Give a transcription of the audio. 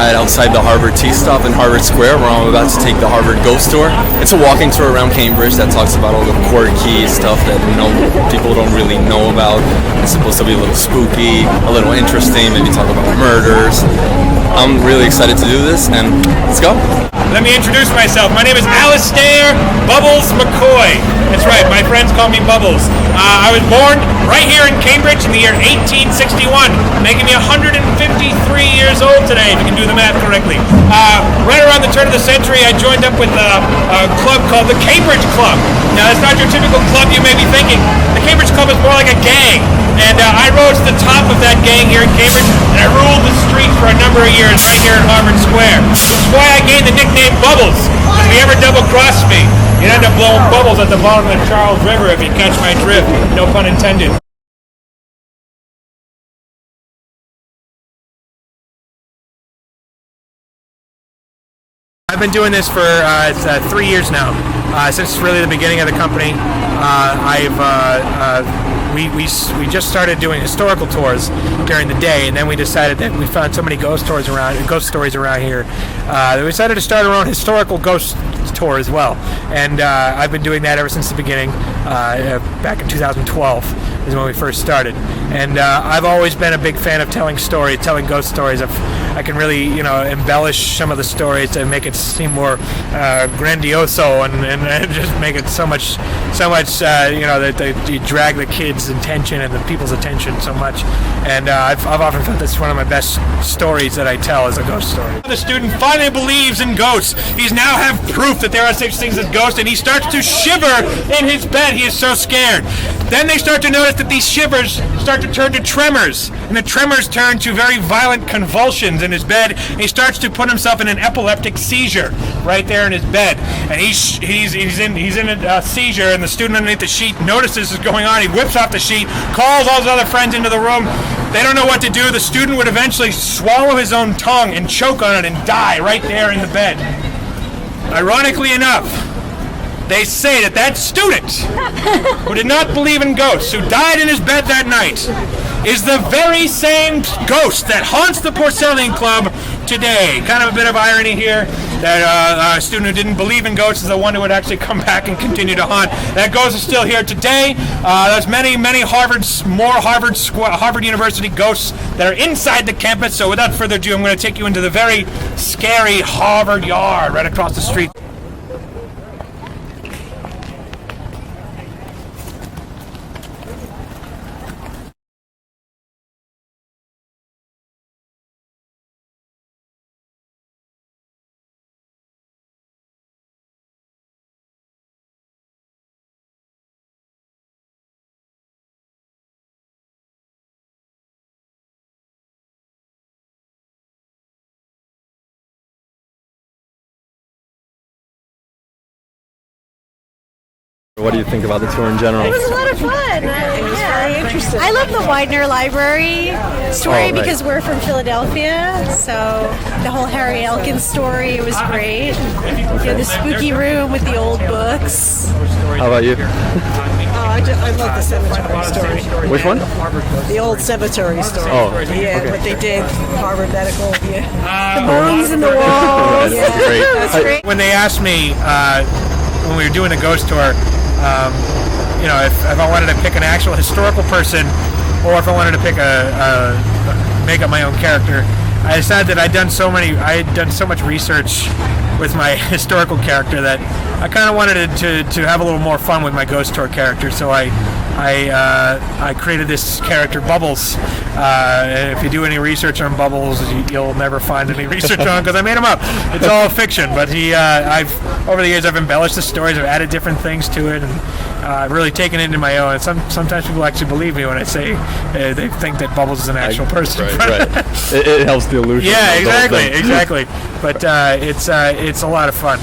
right outside the Harvard T-stop in Harvard Square, where I'm about to take the Harvard Ghost Tour. It's a walking tour around Cambridge that talks about all the quirky stuff that people don't really know about. It's supposed to be a little spooky, a little interesting, maybe talk about murders. I'm really excited to do this, and let's go. Let me introduce myself. My name is Alistair Bubbles McCoy. That's right, my friends call me Bubbles. I was born right here in Cambridge in the year 1861, making me 153 years old today, if you can do the math correctly. Right around the turn of the century, I joined up with a club called the Cambridge Club. Now, that's not your typical club you may be thinking. The Cambridge Club is more like a gang. And I rose to the top of that gang here in Cambridge, and I ruled the street for a number of years right here in Harvard Square. Which is why I gained the nickname Bubbles. If you ever double-crossed me, you'd end up blowing bubbles at the bottom of the Charles River, if you catch my drift. No pun intended. I've been doing this for 3 years now, since really the beginning of the company. We just started doing historical tours during the day, and then we decided that we found so many ghost stories around here that we decided to start our own historical ghost tour as well. And I've been doing that ever since the beginning. Back in 2012 is when we first started, and I've always been a big fan of telling ghost stories. I can really, embellish some of the stories to make it seem more grandioso and just make it so much, that you drag the kids' attention and the people's attention so much. And I've often felt this is one of my best stories that I tell as a ghost story. The student finally believes in ghosts. He's now have proof that there are such things as ghosts, and he starts to shiver in his bed. He is so scared. Then they start to notice that these shivers start to turn to tremors, and the tremors turn to very violent convulsions in his bed. He starts to put himself in an epileptic seizure right there in his bed, and he's in a seizure, and the student underneath the sheet notices this is going on. He whips off the sheet, calls all his other friends into the room. They don't know what to do. The student would eventually swallow his own tongue and choke on it and die right there in the bed. Ironically enough, they say that student who did not believe in ghosts, who died in his bed that night, is the very same ghost that haunts the Porcellian Club today. Kind of a bit of irony here that a student who didn't believe in ghosts is the one who would actually come back and continue to haunt. That ghost is still here today. There's many Harvard University ghosts that are inside the campus. So without further ado, I'm going to take you into the very scary Harvard Yard right across the street. What do you think about the tour in general? It was a lot of fun. It was very interesting. I love the Widener Library story because we're from Philadelphia, so the whole Harry Elkins story was great. The spooky room with the old books. How about you? I love the cemetery story. Which one? The old cemetery story. Oh, yeah, okay. what they did, Harvard Medical. Yeah. The bones in the walls. That's great. That's great. When they asked me when we were doing the ghost tour, if I wanted to pick an actual historical person, or if I wanted to pick make up my own character, I decided that I had done so much research with my historical character that I kind of wanted to have a little more fun with my ghost tour character. So I created this character, Bubbles. If you do any research on Bubbles, you'll never find any research on, because I made him up. It's all fiction. But over the years, I've embellished the stories. I've added different things to it, and I've really taken it into my own. And sometimes people actually believe me when I say they think that Bubbles is an actual person. Right. It helps the illusion. Yeah, exactly. But it's a lot of fun.